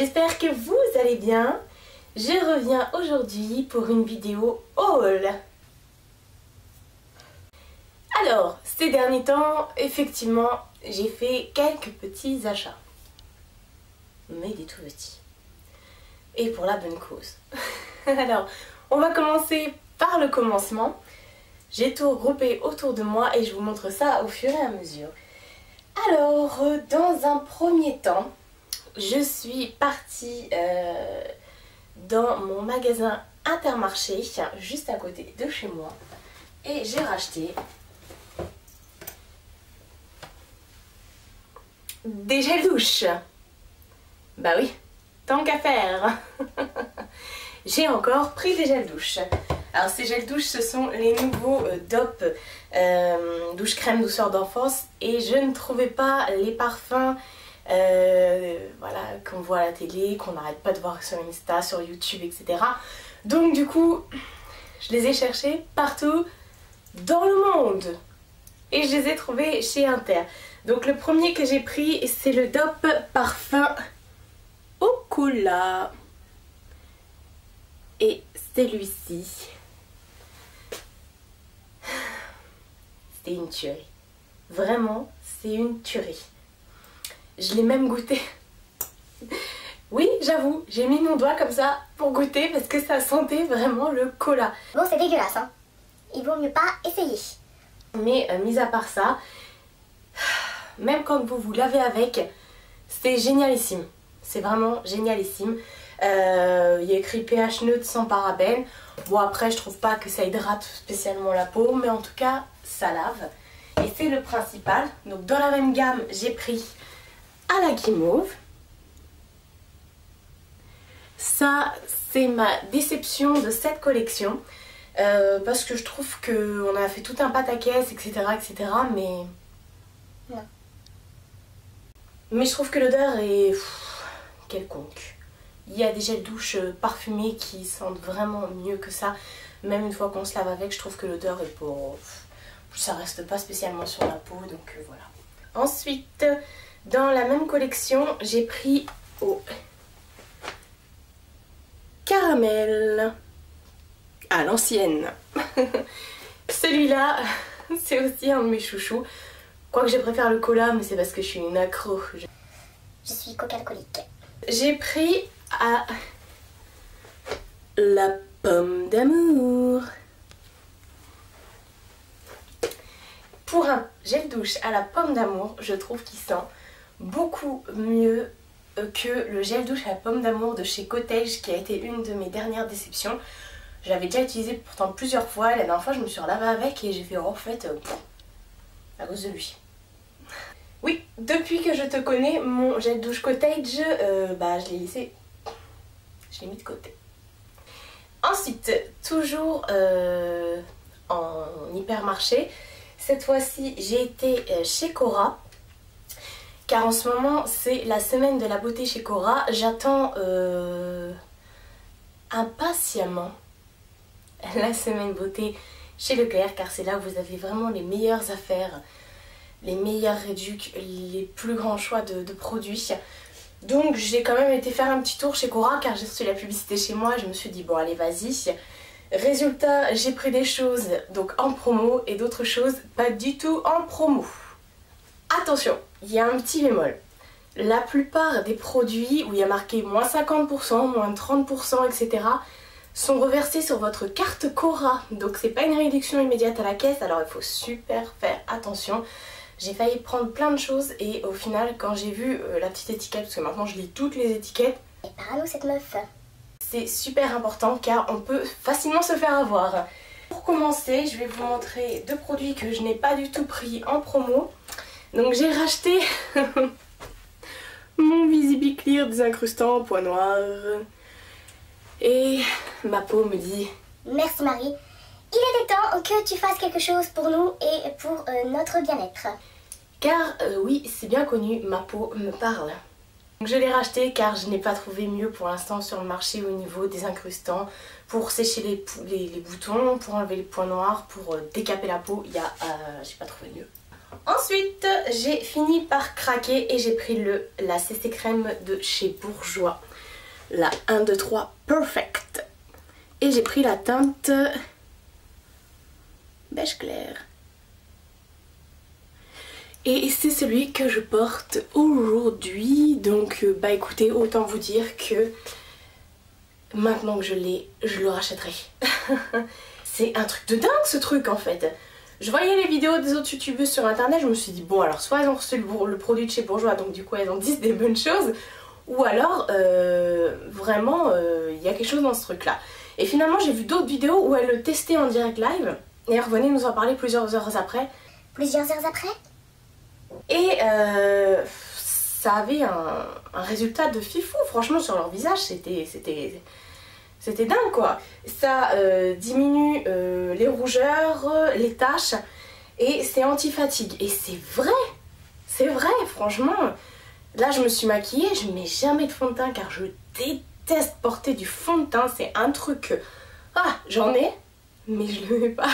j'espère que vous allez bien. Je reviens aujourd'hui pour une vidéo haul. Alors, ces derniers temps, effectivement, j'ai fait quelques petits achats. Mais des tout petits. Et pour la bonne cause. Alors, on va commencer par le commencement. J'ai tout regroupé autour de moi et je vous montre ça au fur et à mesure. Alors, dans un premier temps, je suis partie dans mon magasin Intermarché, juste à côté de chez moi. Et j'ai racheté des gels douche. Bah oui, tant qu'à faire. J'ai encore pris des gels douche. Alors ces gels douche, ce sont les nouveaux DOP douche crème douceur d'enfance. Et je ne trouvais pas les parfums voilà, qu'on voit à la télé, qu'on n'arrête pas de voir sur Insta, sur YouTube, etc. Donc du coup, je les ai cherchés partout dans le monde. Et je les ai trouvés chez Inter. Donc le premier que j'ai pris, c'est le DOP parfum Ocula. Et celui-ci, c'était une tuerie. Vraiment, c'est une tuerie. Je l'ai même goûté. Oui, j'avoue, j'ai mis mon doigt comme ça pour goûter parce que ça sentait vraiment le cola. Bon, c'est dégueulasse, hein. Il vaut mieux pas essayer. Mais mis à part ça, même quand vous vous lavez avec, c'est génialissime. C'est vraiment génialissime. Il y a écrit pH neutre sans parabènes. Bon, après je trouve pas que ça hydrate spécialement la peau, mais en tout cas ça lave. Et c'est le principal. Donc dans la même gamme, j'ai pris à la guimauve. Ça, c'est ma déception de cette collection. Parce que je trouve qu'on a fait tout un pataquès, etc. etc. mais... Non. Mais je trouve que l'odeur est... quelconque. Il y a des gels douche parfumés qui sentent vraiment mieux que ça. Même une fois qu'on se lave avec, je trouve que l'odeur est pas... ça reste pas spécialement sur la peau, donc voilà. Ensuite, dans la même collection, j'ai pris au caramel à l'ancienne. Celui-là, c'est aussi un de mes chouchous. Quoique je préfère le cola, mais c'est parce que je suis une accro. Je suis coca-colique. J'ai pris à la pomme d'amour. Pour un gel douche à la pomme d'amour, je trouve qu'il sent beaucoup mieux que le gel douche à la pomme d'amour de chez Cottage, qui a été une de mes dernières déceptions. Je l'avais déjà utilisé pourtant plusieurs fois et la dernière fois je me suis relavée avec et j'ai fait en fait à cause de lui. Oui, depuis que je te connais, mon gel douche Cottage, bah je l'ai laissé, je l'ai mis de côté. Ensuite, toujours en hypermarché, cette fois-ci j'ai été chez Cora. Car en ce moment c'est la semaine de la beauté chez Cora. J'attends impatiemment la semaine beauté chez Leclerc, car c'est là où vous avez vraiment les meilleures affaires, les meilleures réducs, les plus grands choix de produits. Donc j'ai quand même été faire un petit tour chez Cora car j'ai reçu la publicité chez moi. Je me suis dit bon allez vas-y. Résultat, j'ai pris des choses donc en promo et d'autres choses pas du tout en promo. Attention, il y a un petit bémol. La plupart des produits où il y a marqué moins 50%, moins 30%, etc. sont reversés sur votre carte Cora. Donc c'est pas une réduction immédiate à la caisse, alors il faut super faire attention. J'ai failli prendre plein de choses et au final quand j'ai vu la petite étiquette, parce que maintenant je lis toutes les étiquettes. Et parle-nous cette meuf. C'est super important car on peut facilement se faire avoir. Pour commencer, je vais vous montrer deux produits que je n'ai pas du tout pris en promo. Donc j'ai racheté mon Visibiclear désincrustant point noir. Et ma peau me dit... Merci Marie. Il était temps que tu fasses quelque chose pour nous et pour notre bien-être. Car oui, c'est bien connu, ma peau me parle. Donc je l'ai racheté car je n'ai pas trouvé mieux pour l'instant sur le marché au niveau des incrustants. Pour sécher les boutons, pour enlever les points noirs, pour décaper la peau, j'ai pas trouvé mieux. Ensuite, j'ai fini par craquer et j'ai pris la CC crème de chez Bourjois. La 1, 2, 3 Perfect. Et j'ai pris la teinte beige clair. Et c'est celui que je porte aujourd'hui. Donc bah écoutez, autant vous dire que maintenant que je l'ai, je le rachèterai. C'est un truc de dingue ce truc en fait. Je voyais les vidéos des autres youtubeuses sur internet, je me suis dit bon alors soit elles ont reçu le produit de chez Bourjois donc du coup elles en disent des bonnes choses, ou alors vraiment il y a quelque chose dans ce truc là. Et finalement j'ai vu d'autres vidéos où elles le testaient en direct live et elles revenaient nous en parler plusieurs heures après. Plusieurs heures après? Et ça avait un résultat de fifou, franchement sur leur visage c'était dingue quoi. Ça diminue les rougeurs, les taches et c'est anti-fatigue. Et c'est vrai franchement. Là je me suis maquillée, je mets jamais de fond de teint car je déteste porter du fond de teint. C'est un truc, j'en ai mais je le mets pas.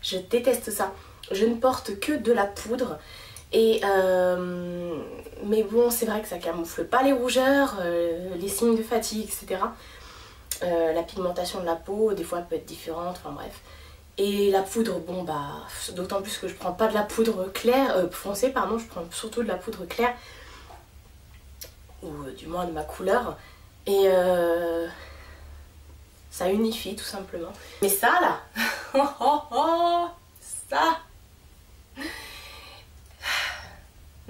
Je déteste ça. Je ne porte que de la poudre. Et mais bon, c'est vrai que ça camoufle pas les rougeurs, les signes de fatigue, etc. La pigmentation de la peau, des fois, elle peut être différente, enfin bref. Et la poudre, bon bah, d'autant plus que je prends pas de la poudre claire, foncée, pardon, je prends surtout de la poudre claire, ou du moins de ma couleur. Et ça unifie tout simplement. Mais ça là, ça...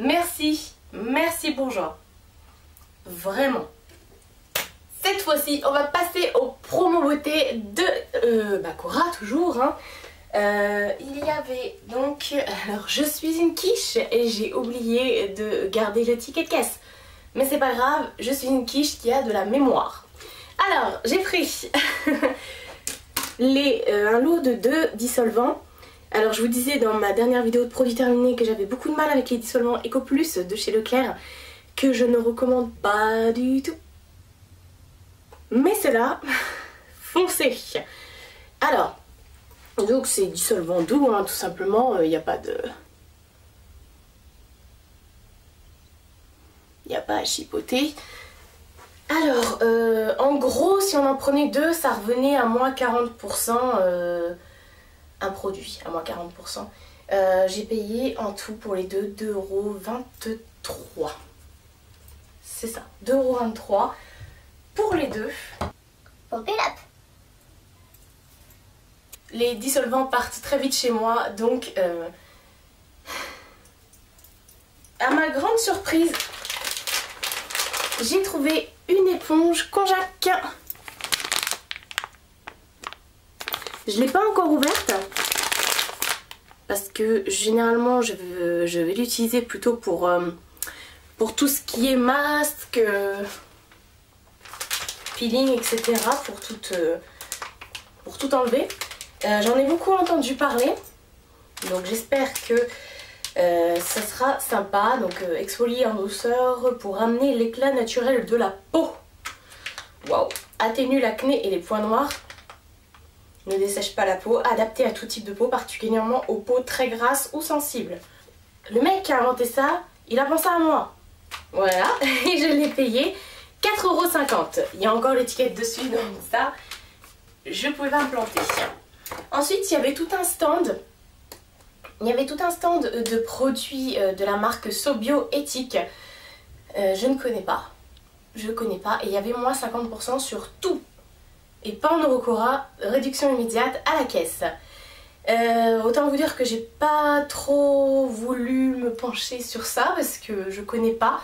Merci Bourjois. Vraiment. Cette fois-ci, on va passer aux promos beauté de Cora, toujours. Hein. Il y avait donc... Alors, je suis une quiche et j'ai oublié de garder le ticket de caisse. Mais c'est pas grave, je suis une quiche qui a de la mémoire. Alors, j'ai pris un lot de 2 dissolvants. Alors je vous disais dans ma dernière vidéo de produits terminés que j'avais beaucoup de mal avec les dissolvants Eco Plus de chez Leclerc, que je ne recommande pas du tout. Mais ceux-là, foncez. Alors, donc c'est dissolvant doux, hein, tout simplement, il n'y a pas de... Il n'y a pas à chipoter. Alors, en gros, si on en prenait 2, ça revenait à moins 40%. Un produit à moins 40%. J'ai payé en tout pour les deux 2,23 €. C'est ça, 2,23 € pour les deux. Pump it up. Les dissolvants partent très vite chez moi, donc à ma grande surprise, j'ai trouvé une éponge Konjac. Je ne l'ai pas encore ouverte parce que généralement je vais l'utiliser plutôt pour tout ce qui est masque, peeling, etc. Pour tout enlever. J'en ai beaucoup entendu parler, donc j'espère que ça sera sympa. Donc exfolier en douceur pour amener l'éclat naturel de la peau. Waouh! Atténue l'acné et les points noirs. Ne dessèche pas la peau, adapté à tout type de peau, particulièrement aux peaux très grasses ou sensibles. Le mec qui a inventé ça, il a pensé à moi. Voilà, et je l'ai payé 4,50 €. Il y a encore l'étiquette dessus, donc ça, je pouvais pas me planter. Ensuite, il y avait tout un stand. Il y avait tout un stand de produits de la marque Sobio Éthique. Je ne connais pas. Je connais pas. Et il y avait moins 50% sur tout. Et pas en Eurocora, réduction immédiate à la caisse. Autant vous dire que j'ai pas trop voulu me pencher sur ça parce que je connais pas.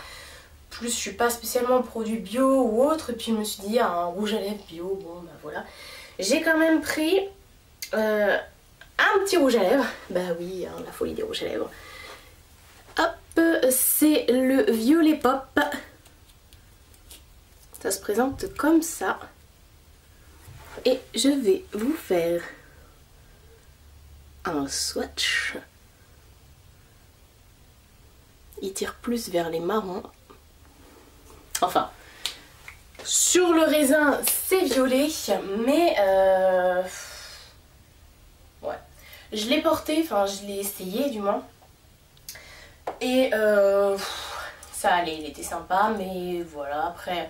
Plus je suis pas spécialement produit bio ou autre. Et puis je me suis dit un rouge à lèvres bio, bon bah voilà. J'ai quand même pris un petit rouge à lèvres. Bah oui, hein, la folie des rouges à lèvres. Hop, c'est le Violet Pop. Ça se présente comme ça. Et je vais vous faire un swatch. Il tire plus vers les marrons. Enfin, sur le raisin, c'est violet, mais ouais. Je l'ai porté, enfin je l'ai essayé du moins. Et ça allait, il était sympa, mais voilà, après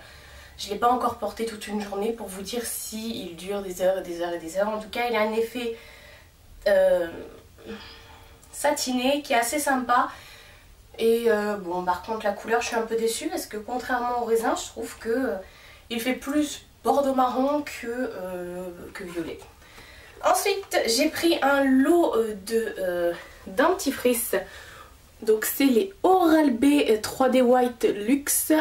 je ne l'ai pas encore porté toute une journée pour vous dire si il dure des heures et des heures et des heures. En tout cas, il a un effet satiné qui est assez sympa. Et bon, par contre la couleur, je suis un peu déçue parce que contrairement au raisin, je trouve que il fait plus bordeaux marron que violet. Ensuite, j'ai pris un lot de dentifrice. Donc c'est les Oral-B 3D White Luxe.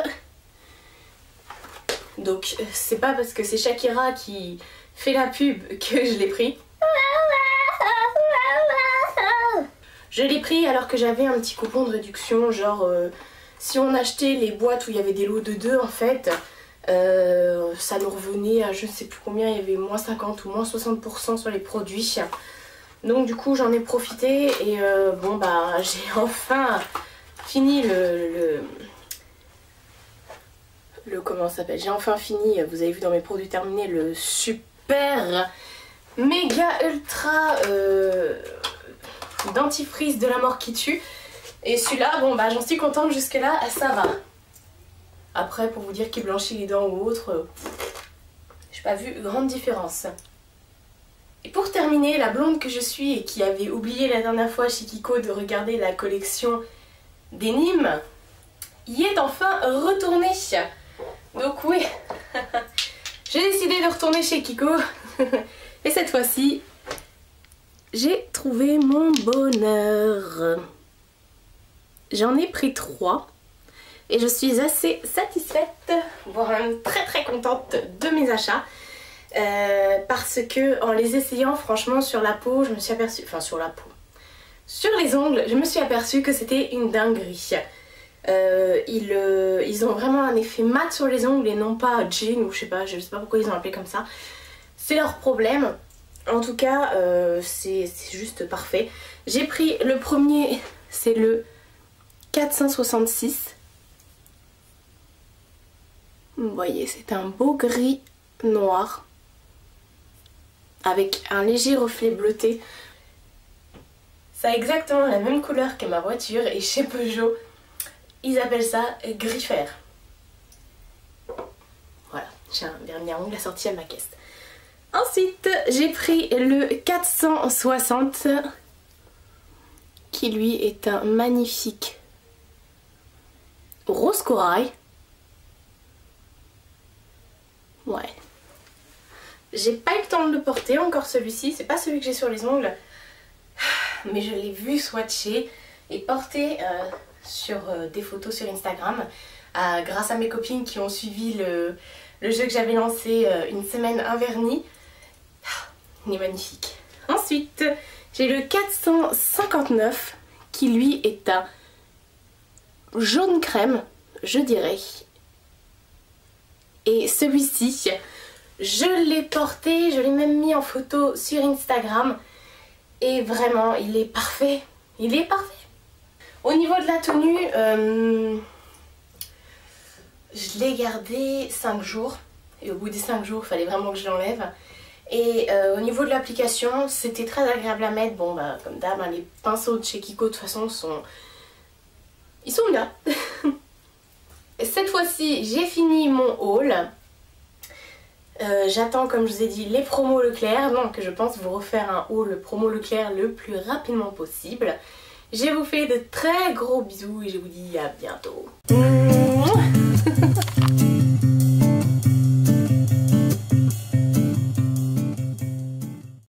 Donc c'est pas parce que c'est Shakira qui fait la pub que je l'ai pris. Je l'ai pris alors que j'avais un petit coupon de réduction, genre si on achetait les boîtes où il y avait des lots de 2 en fait, ça nous revenait à je ne sais plus combien, il y avait moins 50 ou moins 60% sur les produits. Donc du coup j'en ai profité et bon bah j'ai enfin fini le comment ça s'appelle, j'ai enfin fini, vous avez vu dans mes produits terminés, le super méga ultra dentifrice de la mort qui tue. Et celui-là, bon bah j'en suis contente, jusque là ça va. Après pour vous dire qu'il blanchit les dents ou autre, j'ai pas vu grande différence. Et pour terminer, la blonde que je suis et qui avait oublié la dernière fois chez Kiko de regarder la collection des Nîmes, y est enfin retournée. Donc oui, j'ai décidé de retourner chez Kiko. Et cette fois-ci, j'ai trouvé mon bonheur. J'en ai pris 3 et je suis assez satisfaite, voire même très contente de mes achats. Parce que en les essayant, franchement, sur la peau, je me suis aperçue, enfin sur la peau, sur les ongles, je me suis aperçue que c'était une dinguerie. Ils ont vraiment un effet mat sur les ongles et non pas jean ou je sais pas pourquoi ils ont appelé comme ça. C'est leur problème. En tout cas, c'est juste parfait. J'ai pris le premier, c'est le 466. Vous voyez, c'est un beau gris noir avec un léger reflet bleuté. Ça a exactement la même couleur que ma voiture et chez Peugeot, ils appellent ça gris fer. Voilà, j'ai un vernis à ongles assorti à ma caisse. Ensuite, j'ai pris le 460 qui lui est un magnifique rose corail. Ouais. J'ai pas eu le temps de le porter encore celui-ci, c'est pas celui que j'ai sur les ongles. Mais je l'ai vu swatcher et porter sur des photos sur Instagram grâce à mes copines qui ont suivi le jeu que j'avais lancé une semaine un vernis. Il est magnifique. Ensuite, j'ai le 459 qui lui est un jaune crème, je dirais. Et celui-ci, je l'ai porté, je l'ai même mis en photo sur Instagram. Et vraiment, il est parfait. Il est parfait. Au niveau de la tenue, je l'ai gardé 5 jours. Et au bout des 5 jours, il fallait vraiment que je l'enlève. Et au niveau de l'application, c'était très agréable à mettre. Bon, bah, comme d'hab, hein, les pinceaux de chez Kiko, de toute façon, ils sont bien. Cette fois-ci, j'ai fini mon haul. J'attends, comme je vous ai dit, les promos Leclerc. Donc je pense vous refaire un haul promo Leclerc le plus rapidement possible. Je vous fais de très gros bisous et je vous dis à bientôt.